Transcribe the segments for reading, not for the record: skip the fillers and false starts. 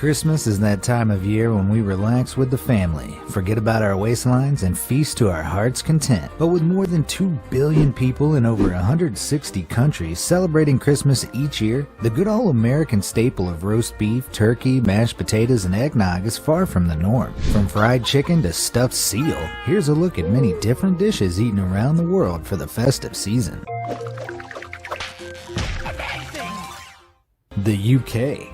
Christmas is that time of year when we relax with the family, forget about our waistlines, and feast to our heart's content. But with more than 2 billion people in over 160 countries celebrating Christmas each year, the good old American staple of roast beef, turkey, mashed potatoes, and eggnog is far from the norm. From fried chicken to stuffed seal, here's a look at many different dishes eaten around the world for the festive season. The UK.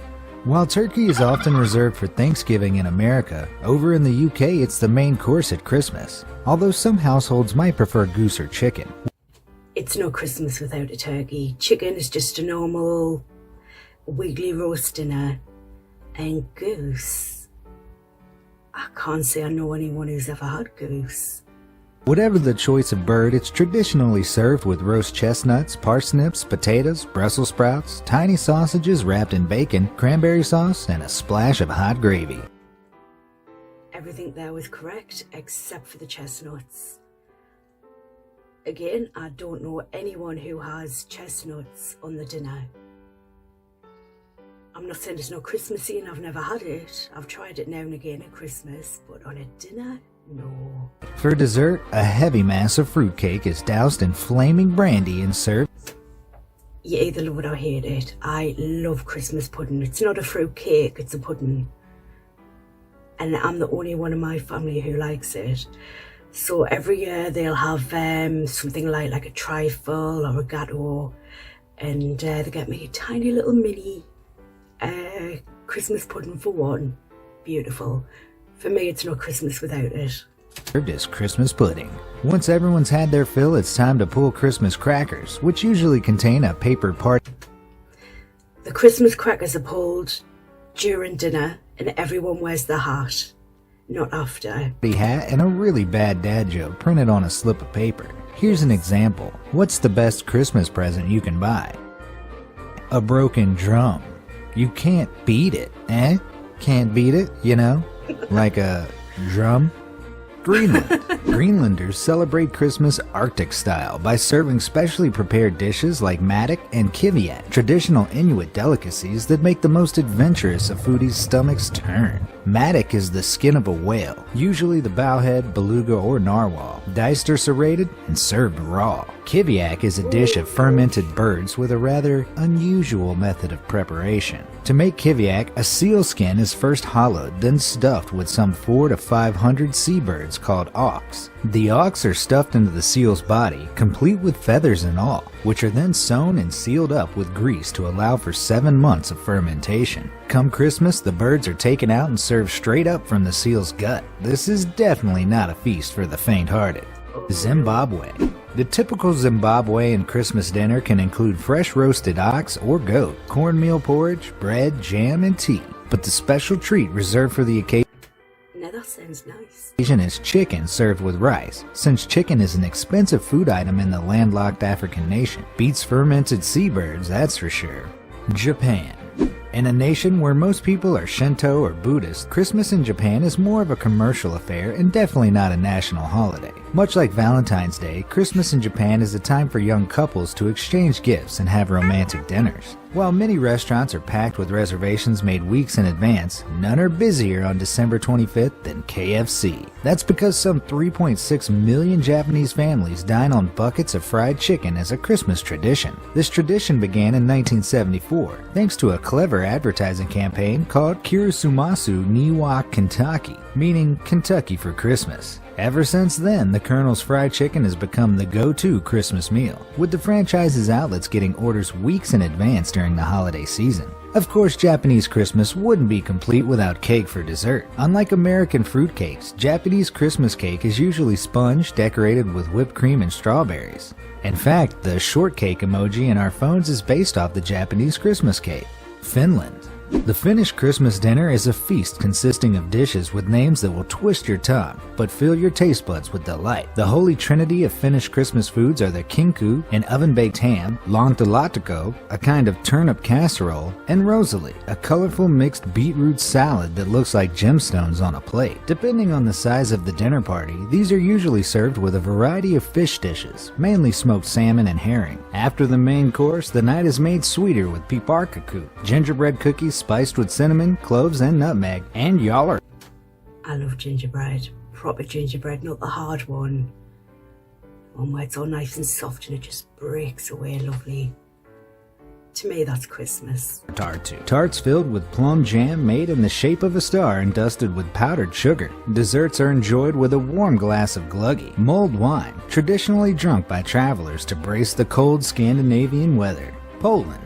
While turkey is often reserved for Thanksgiving in America, over in the UK it's the main course at Christmas, although some households might prefer goose or chicken. It's no Christmas without a turkey. Chicken is just a normal weekly roast dinner. And goose, I can't say I know anyone who's ever had goose. Whatever the choice of bird, it's traditionally served with roast chestnuts, parsnips, potatoes, Brussels sprouts, tiny sausages wrapped in bacon, cranberry sauce, and a splash of hot gravy. Everything there was correct except for the chestnuts. Again, I don't know anyone who has chestnuts on the dinner. I'm not saying it's not Christmassy and I've never had it. I've tried it now and again at Christmas, but on a dinner? No. For dessert, a heavy mass of fruitcake is doused in flaming brandy and served. You either love it or hate it. I love Christmas pudding. It's not a fruit cake, it's a pudding. And I'm the only one in my family who likes it. So every year they'll have something like a trifle or a gateau. And they get me a tiny little mini Christmas pudding for one. Beautiful. For me, it's no Christmas without it. Served as Christmas pudding. Once everyone's had their fill, it's time to pull Christmas crackers, which usually contain a paper part. The Christmas crackers are pulled during dinner and everyone wears the hat, not after. Hat and a really bad dad joke printed on a slip of paper. Here's an example. What's the best Christmas present you can buy? A broken drum. You can't beat it, eh? Can't beat it, you know? Like a drum? Greenland. Greenlanders celebrate Christmas Arctic style by serving specially prepared dishes like maddock and kiviat, traditional Inuit delicacies that make the most adventurous of foodies' stomachs turn. Maddock is the skin of a whale, usually the bowhead, beluga, or narwhal, diced or serrated and served raw. Kiviak is a dish of fermented birds with a rather unusual method of preparation. To make kiviak, a seal skin is first hollowed, then stuffed with some 400 to 500 seabirds called auks. The auks are stuffed into the seal's body, complete with feathers and all, which are then sewn and sealed up with grease to allow for 7 months of fermentation. Come Christmas, the birds are taken out and served straight up from the seal's gut. This is definitely not a feast for the faint-hearted. Zimbabwe. The typical Zimbabwean Christmas dinner can include fresh roasted ox or goat, cornmeal porridge, bread, jam, and tea. But the special treat reserved for the occasion Now that sounds nice. is chicken served with rice. Since chicken is an expensive food item in the landlocked African nation, beats fermented seabirds, that's for sure. Japan. In a nation where most people are Shinto or Buddhist, Christmas in Japan is more of a commercial affair and definitely not a national holiday. Much like Valentine's Day, Christmas in Japan is a time for young couples to exchange gifts and have romantic dinners. While many restaurants are packed with reservations made weeks in advance, none are busier on December 25th than KFC. That's because some 3.6 million Japanese families dine on buckets of fried chicken as a Christmas tradition. This tradition began in 1974, thanks to a clever advertising campaign called Kirisumasu Niwa Kentucky, meaning Kentucky for Christmas. Ever since then, the Colonel's Fried Chicken has become the go-to Christmas meal, with the franchise's outlets getting orders weeks in advance during the holiday season. Of course, Japanese Christmas wouldn't be complete without cake for dessert. Unlike American fruitcakes, Japanese Christmas cake is usually sponge decorated with whipped cream and strawberries. In fact, the shortcake emoji in our phones is based off the Japanese Christmas cake. Finland. The Finnish Christmas dinner is a feast consisting of dishes with names that will twist your tongue, but fill your taste buds with delight. The holy trinity of Finnish Christmas foods are the kinku, an oven-baked ham, lontalaatikko, a kind of turnip casserole, and rosali, a colorful mixed beetroot salad that looks like gemstones on a plate. Depending on the size of the dinner party, these are usually served with a variety of fish dishes, mainly smoked salmon and herring. After the main course, the night is made sweeter with piparkaku, gingerbread cookies spiced with cinnamon, cloves, and nutmeg, and y'all are... I love gingerbread. Proper gingerbread, not the hard one. One where it's all nice and soft and it just breaks away lovely. To me, that's Christmas. Tarts filled with plum jam made in the shape of a star and dusted with powdered sugar. Desserts are enjoyed with a warm glass of gluggy, mulled wine, traditionally drunk by travelers to brace the cold Scandinavian weather. Poland.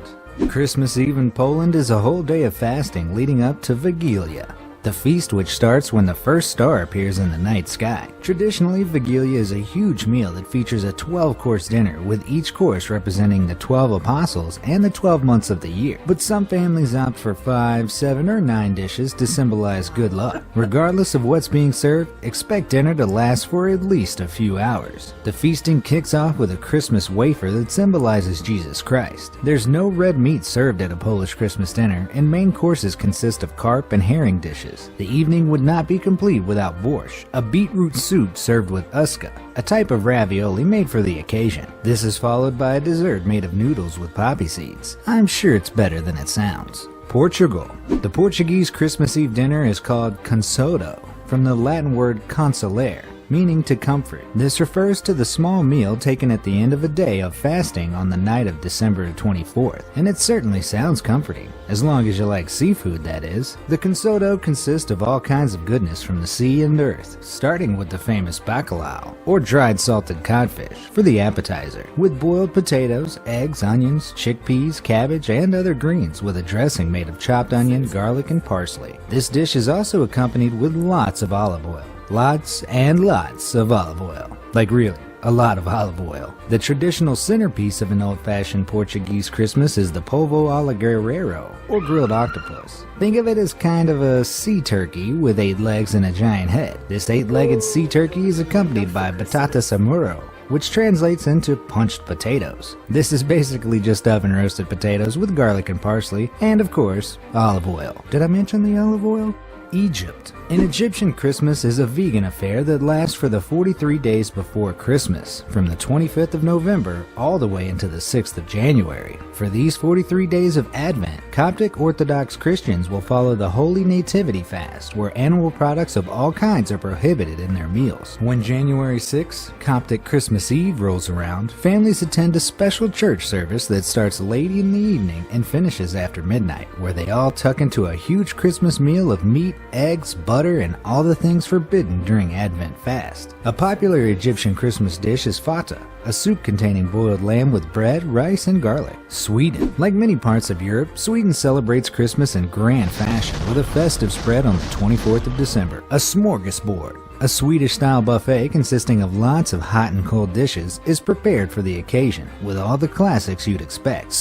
Christmas Eve in Poland is a whole day of fasting leading up to Vigilia, the feast which starts when the first star appears in the night sky. Traditionally, Vigilia is a huge meal that features a 12-course dinner, with each course representing the 12 apostles and the 12 months of the year. But some families opt for 5, 7, or 9 dishes to symbolize good luck. Regardless of what's being served, expect dinner to last for at least a few hours. The feasting kicks off with a Christmas wafer that symbolizes Jesus Christ. There's no red meat served at a Polish Christmas dinner, and main courses consist of carp and herring dishes. The evening would not be complete without borscht, a beetroot soup served with uska, a type of ravioli made for the occasion. This is followed by a dessert made of noodles with poppy seeds. I'm sure it's better than it sounds. Portugal. The Portuguese Christmas Eve dinner is called consodo, from the Latin word consolare, meaning to comfort. This refers to the small meal taken at the end of a day of fasting on the night of December 24th, and it certainly sounds comforting, as long as you like seafood, that is. The consodo consists of all kinds of goodness from the sea and earth, starting with the famous bacalhau, or dried salted codfish, for the appetizer, with boiled potatoes, eggs, onions, chickpeas, cabbage, and other greens, with a dressing made of chopped onion, garlic, and parsley. This dish is also accompanied with lots of olive oil. Lots and lots of olive oil. Like really, a lot of olive oil. The traditional centerpiece of an old-fashioned Portuguese Christmas is the polvo alla guerreiro, or grilled octopus. Think of it as kind of a sea turkey with 8 legs and a giant head. This 8-legged sea turkey is accompanied by batata samuro, which translates into punched potatoes. This is basically just oven roasted potatoes with garlic and parsley, and of course, olive oil. Did I mention the olive oil? Egypt. An Egyptian Christmas is a vegan affair that lasts for the 43 days before Christmas, from the 25th of November all the way into the 6th of January. For these 43 days of Advent, Coptic Orthodox Christians will follow the Holy Nativity fast, where animal products of all kinds are prohibited in their meals. When January 6th, Coptic Christmas Eve rolls around, families attend a special church service that starts late in the evening and finishes after midnight, where they all tuck into a huge Christmas meal of meat, eggs, butter, and all the things forbidden during Advent fast. A popular Egyptian Christmas dish is fata, a soup containing boiled lamb with bread, rice, and garlic. Sweden. Like many parts of Europe, Sweden celebrates Christmas in grand fashion with a festive spread on the 24th of December. A smorgasbord, a Swedish-style buffet consisting of lots of hot and cold dishes, is prepared for the occasion, with all the classics you'd expect.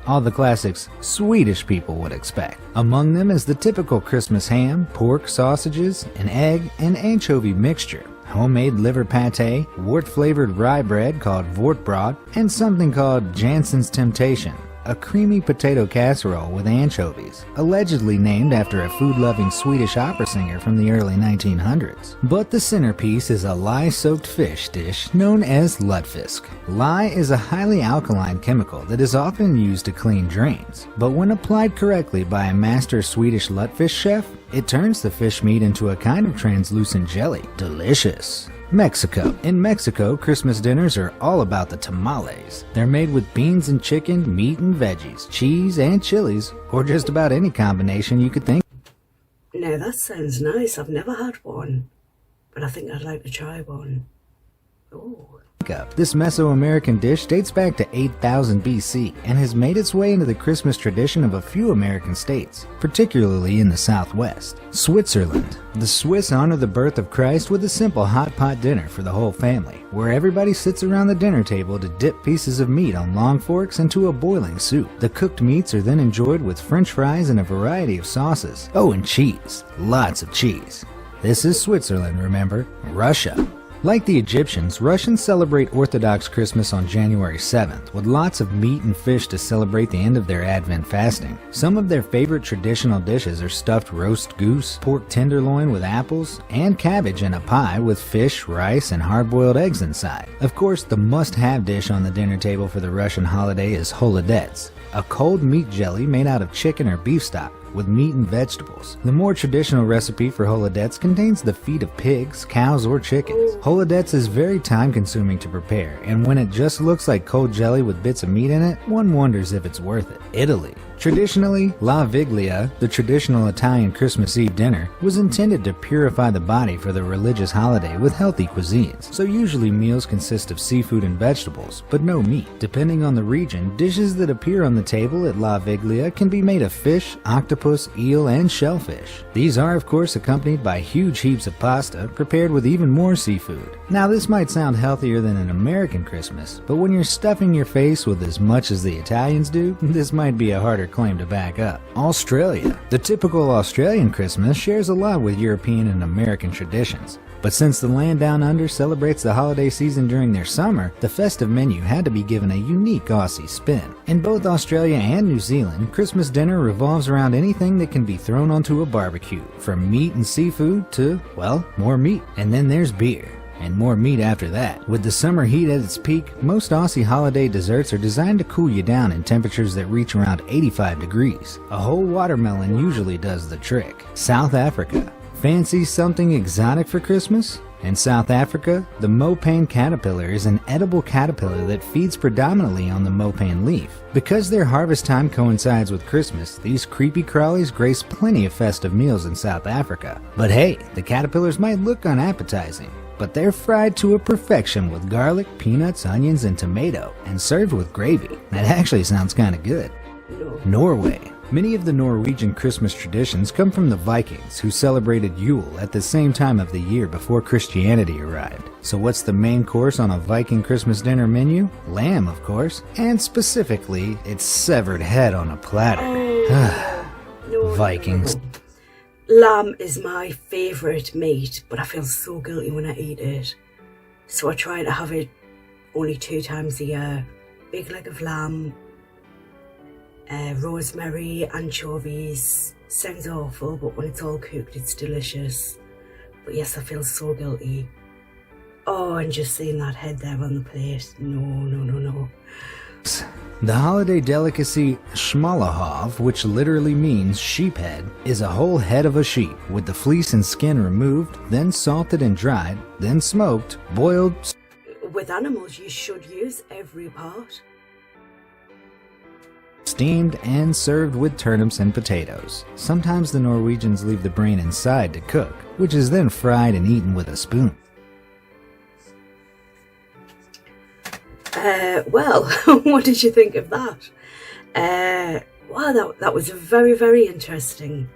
All the classics Swedish people would expect. Among them is the typical Christmas ham, pork, sausages, an egg, and anchovy mixture, homemade liver pate, wort-flavored rye bread called vortbrod, and something called Jansen's Temptation, a creamy potato casserole with anchovies, allegedly named after a food-loving Swedish opera singer from the early 1900s. But the centerpiece is a lye-soaked fish dish known as lutefisk. Lye is a highly alkaline chemical that is often used to clean drains, but when applied correctly by a master Swedish lutefisk chef, it turns the fish meat into a kind of translucent jelly. Delicious. Mexico. In Mexico, Christmas dinners are all about the tamales. They're made with beans and chicken, meat and veggies, cheese and chilies, or just about any combination you could think. Now that sounds nice. I've never had one, but I think I'd like to try one. Oh. This Mesoamerican dish dates back to 8000 BC and has made its way into the Christmas tradition of a few American states, particularly in the Southwest. Switzerland. The Swiss honor the birth of Christ with a simple hot pot dinner for the whole family, where everybody sits around the dinner table to dip pieces of meat on long forks into a boiling soup. The cooked meats are then enjoyed with French fries and a variety of sauces. Oh, and cheese. Lots of cheese. This is Switzerland, remember? Russia. Like the Egyptians, Russians celebrate Orthodox Christmas on January 7th, with lots of meat and fish to celebrate the end of their Advent fasting. Some of their favorite traditional dishes are stuffed roast goose, pork tenderloin with apples, and cabbage in a pie with fish, rice, and hard-boiled eggs inside. Of course, the must-have dish on the dinner table for the Russian holiday is holodets, a cold meat jelly made out of chicken or beef stock, with meat and vegetables. The more traditional recipe for holodets contains the feet of pigs, cows, or chickens. Holodets is very time consuming to prepare, and when it just looks like cold jelly with bits of meat in it, one wonders if it's worth it. Italy. Traditionally, La Viglia, the traditional Italian Christmas Eve dinner, was intended to purify the body for the religious holiday with healthy cuisines, so usually meals consist of seafood and vegetables, but no meat. Depending on the region, dishes that appear on the table at La Viglia can be made of fish, octopus, eel, and shellfish. These are of course accompanied by huge heaps of pasta, prepared with even more seafood. Now this might sound healthier than an American Christmas, but when you're stuffing your face with as much as the Italians do, this might be a harder claim to back up. Australia. The typical Australian Christmas shares a lot with European and American traditions. But since the land down under celebrates the holiday season during their summer, the festive menu had to be given a unique Aussie spin. In both Australia and New Zealand, Christmas dinner revolves around anything that can be thrown onto a barbecue, from meat and seafood to, well, more meat. And then there's beer. And more meat after that. With the summer heat at its peak, most Aussie holiday desserts are designed to cool you down in temperatures that reach around 85 degrees. A whole watermelon usually does the trick. South Africa. Fancy something exotic for Christmas? In South Africa, the mopane caterpillar is an edible caterpillar that feeds predominantly on the mopane leaf. Because their harvest time coincides with Christmas, these creepy crawlies grace plenty of festive meals in South Africa. But hey, the caterpillars might look unappetizing, but they're fried to a perfection with garlic, peanuts, onions, and tomato, and served with gravy. That actually sounds kinda good. Norway. Many of the Norwegian Christmas traditions come from the Vikings, who celebrated Yule at the same time of the year before Christianity arrived. So what's the main course on a Viking Christmas dinner menu? Lamb, of course, and specifically, its severed head on a platter. Vikings. Lamb is my favourite meat, but I feel so guilty when I eat it. So I try to have it only 2 times a year. Big leg of lamb, rosemary, anchovies. Sounds awful, but when it's all cooked, it's delicious. But yes, I feel so guilty. Oh, and just seeing that head there on the plate. No. The holiday delicacy schmalahov, which literally means sheep head, is a whole head of a sheep with the fleece and skin removed, then salted and dried, then smoked, boiled. With animals, you should use every part. Steamed and served with turnips and potatoes. Sometimes the Norwegians leave the brain inside to cook, which is then fried and eaten with a spoon. Well, what did you think of that? Wow, that was very, very interesting.